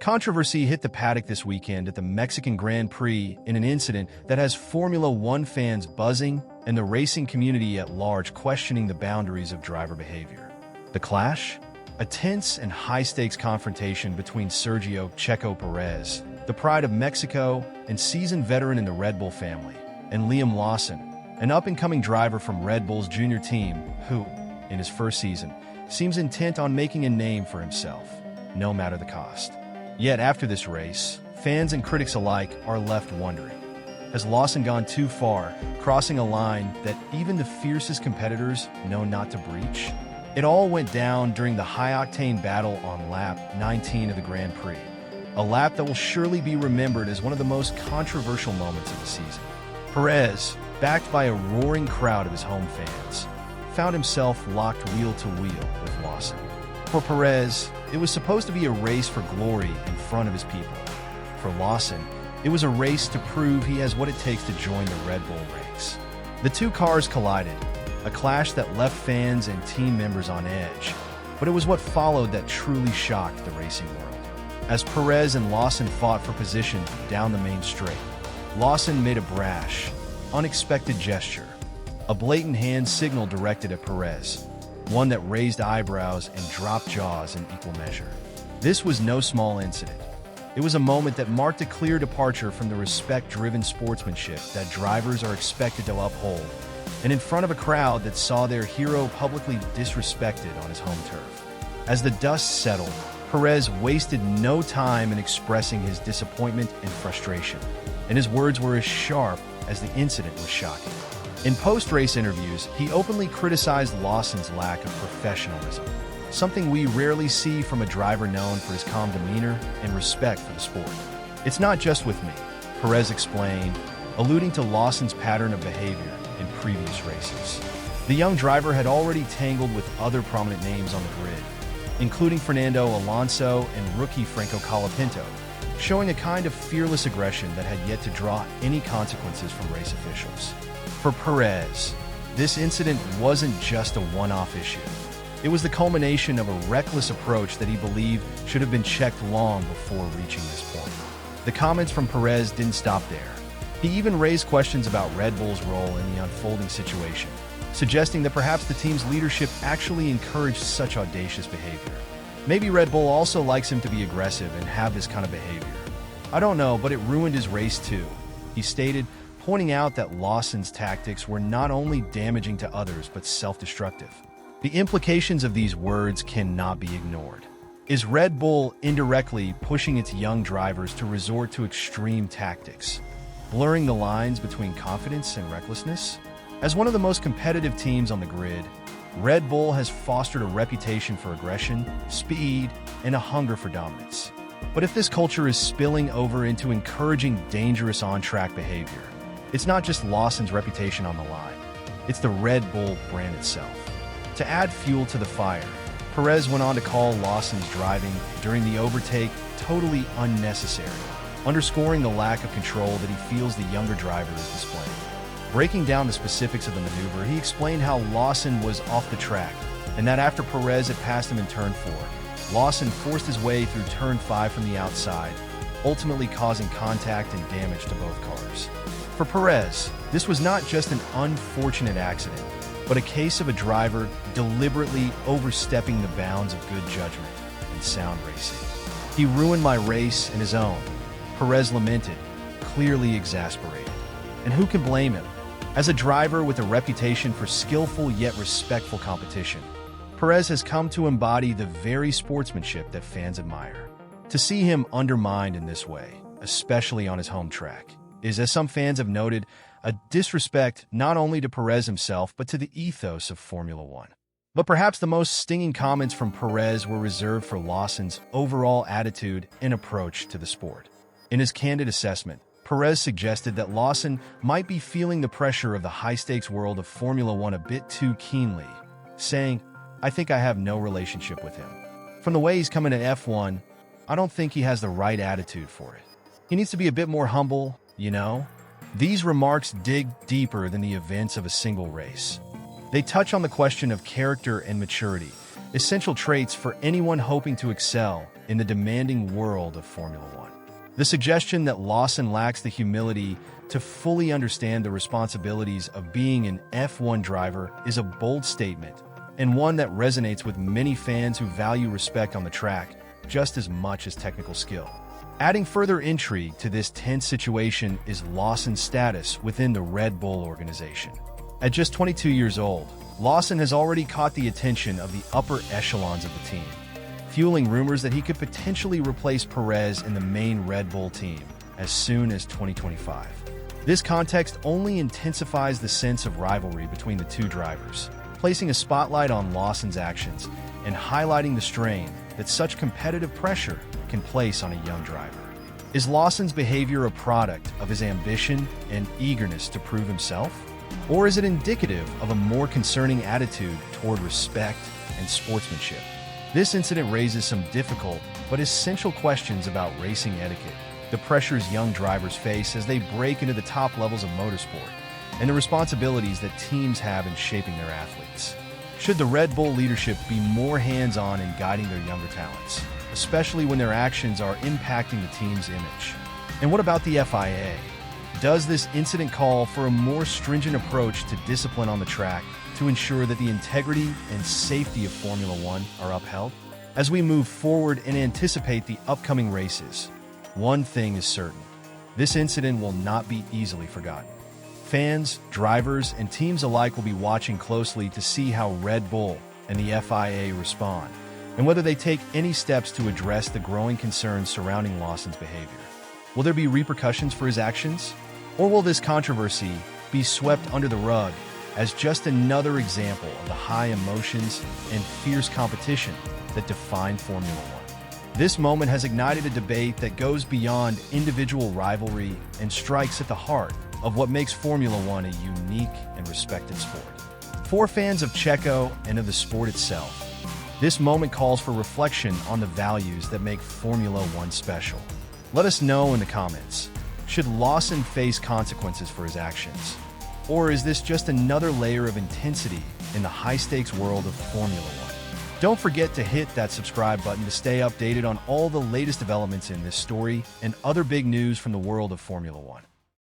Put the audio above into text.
Controversy hit the paddock this weekend at the Mexican Grand Prix in an incident that has Formula One fans buzzing and the racing community at large questioning the boundaries of driver behavior. The clash? A tense and high-stakes confrontation between Sergio "Checo" Pérez, the pride of Mexico and seasoned veteran in the Red Bull family, and Liam Lawson, an up-and-coming driver from Red Bull's junior team who, in his first season, seems intent on making a name for himself, no matter the cost. Yet after this race, fans and critics alike are left wondering. Has Lawson gone too far, crossing a line that even the fiercest competitors know not to breach? It all went down during the high-octane battle on lap 19 of the Grand Prix, a lap that will surely be remembered as one of the most controversial moments of the season. Pérez, backed by a roaring crowd of his home fans, found himself locked wheel to wheel with Lawson. For Pérez, it was supposed to be a race for glory in front of his people. For Lawson, it was a race to prove he has what it takes to join the Red Bull ranks. The two cars collided, a clash that left fans and team members on edge, but it was what followed that truly shocked the racing world. As Pérez and Lawson fought for position down the main straight, Lawson made a brash, unexpected gesture, a blatant hand signal directed at Pérez, one that raised eyebrows and dropped jaws in equal measure. This was no small incident. It was a moment that marked a clear departure from the respect-driven sportsmanship that drivers are expected to uphold, and in front of a crowd that saw their hero publicly disrespected on his home turf. As the dust settled, Pérez wasted no time in expressing his disappointment and frustration, and his words were as sharp as the incident was shocking. In post-race interviews, he openly criticized Lawson's lack of professionalism, something we rarely see from a driver known for his calm demeanor and respect for the sport. "It's not just with me," Pérez explained, alluding to Lawson's pattern of behavior in previous races. The young driver had already tangled with other prominent names on the grid, including Fernando Alonso and rookie Franco Colapinto, showing a kind of fearless aggression that had yet to draw any consequences from race officials. For Pérez, this incident wasn't just a one-off issue. It was the culmination of a reckless approach that he believed should have been checked long before reaching this point. The comments from Pérez didn't stop there. He even raised questions about Red Bull's role in the unfolding situation, suggesting that perhaps the team's leadership actually encouraged such audacious behavior. Maybe Red Bull also likes him to be aggressive and have this kind of behavior. "I don't know, but it ruined his race too," he stated, pointing out that Lawson's tactics were not only damaging to others but self-destructive. The implications of these words cannot be ignored. Is Red Bull indirectly pushing its young drivers to resort to extreme tactics, blurring the lines between confidence and recklessness? As one of the most competitive teams on the grid, Red Bull has fostered a reputation for aggression, speed, and a hunger for dominance. But if this culture is spilling over into encouraging dangerous on-track behavior, it's not just Lawson's reputation on the line, it's the Red Bull brand itself. To add fuel to the fire, Pérez went on to call Lawson's driving during the overtake totally unnecessary, underscoring the lack of control that he feels the younger driver is displaying. Breaking down the specifics of the maneuver, he explained how Lawson was off the track, and that after Pérez had passed him in turn 4, Lawson forced his way through turn 5 from the outside, ultimately causing contact and damage to both cars. For Pérez, this was not just an unfortunate accident, but a case of a driver deliberately overstepping the bounds of good judgment and sound racing. "He ruined my race and his own," Pérez lamented, clearly exasperated. And who can blame him? As a driver with a reputation for skillful yet respectful competition, Pérez has come to embody the very sportsmanship that fans admire. To see him undermined in this way, especially on his home track, is, as some fans have noted, a disrespect not only to Pérez himself but to the ethos of Formula One. But perhaps the most stinging comments from Pérez were reserved for Lawson's overall attitude and approach to the sport. In his candid assessment, Pérez suggested that Lawson might be feeling the pressure of the high-stakes world of Formula One a bit too keenly, saying, "I think I have no relationship with him. From the way he's coming to F1, I don't think he has the right attitude for it. He needs to be a bit more humble, you know?" These remarks dig deeper than the events of a single race. They touch on the question of character and maturity, essential traits for anyone hoping to excel in the demanding world of Formula One. The suggestion that Lawson lacks the humility to fully understand the responsibilities of being an F1 driver is a bold statement, and one that resonates with many fans who value respect on the track just as much as technical skill. Adding further intrigue to this tense situation is Lawson's status within the Red Bull organization. At just 22 years old, Lawson has already caught the attention of the upper echelons of the team, fueling rumors that he could potentially replace Perez in the main Red Bull team as soon as 2025. This context only intensifies the sense of rivalry between the two drivers, placing a spotlight on Lawson's actions and highlighting the strain that such competitive pressure can place on a young driver. Is Lawson's behavior a product of his ambition and eagerness to prove himself? Or is it indicative of a more concerning attitude toward respect and sportsmanship? This incident raises some difficult but essential questions about racing etiquette, the pressures young drivers face as they break into the top levels of motorsport, and the responsibilities that teams have in shaping their athletes. Should the Red Bull leadership be more hands-on in guiding their younger talents, especially when their actions are impacting the team's image? And what about the FIA? Does this incident call for a more stringent approach to discipline on the track to ensure that the integrity and safety of Formula One are upheld? As we move forward and anticipate the upcoming races, one thing is certain: this incident will not be easily forgotten. Fans, drivers, and teams alike will be watching closely to see how Red Bull and the FIA respond, and whether they take any steps to address the growing concerns surrounding Lawson's behavior. Will there be repercussions for his actions? Or will this controversy be swept under the rug as just another example of the high emotions and fierce competition that define Formula One? This moment has ignited a debate that goes beyond individual rivalry and strikes at the heart of what makes Formula One a unique and respected sport. For fans of Checo and of the sport itself, this moment calls for reflection on the values that make Formula One special. Let us know in the comments. Should Lawson face consequences for his actions? Or is this just another layer of intensity in the high-stakes world of Formula One? Don't forget to hit that subscribe button to stay updated on all the latest developments in this story and other big news from the world of Formula One.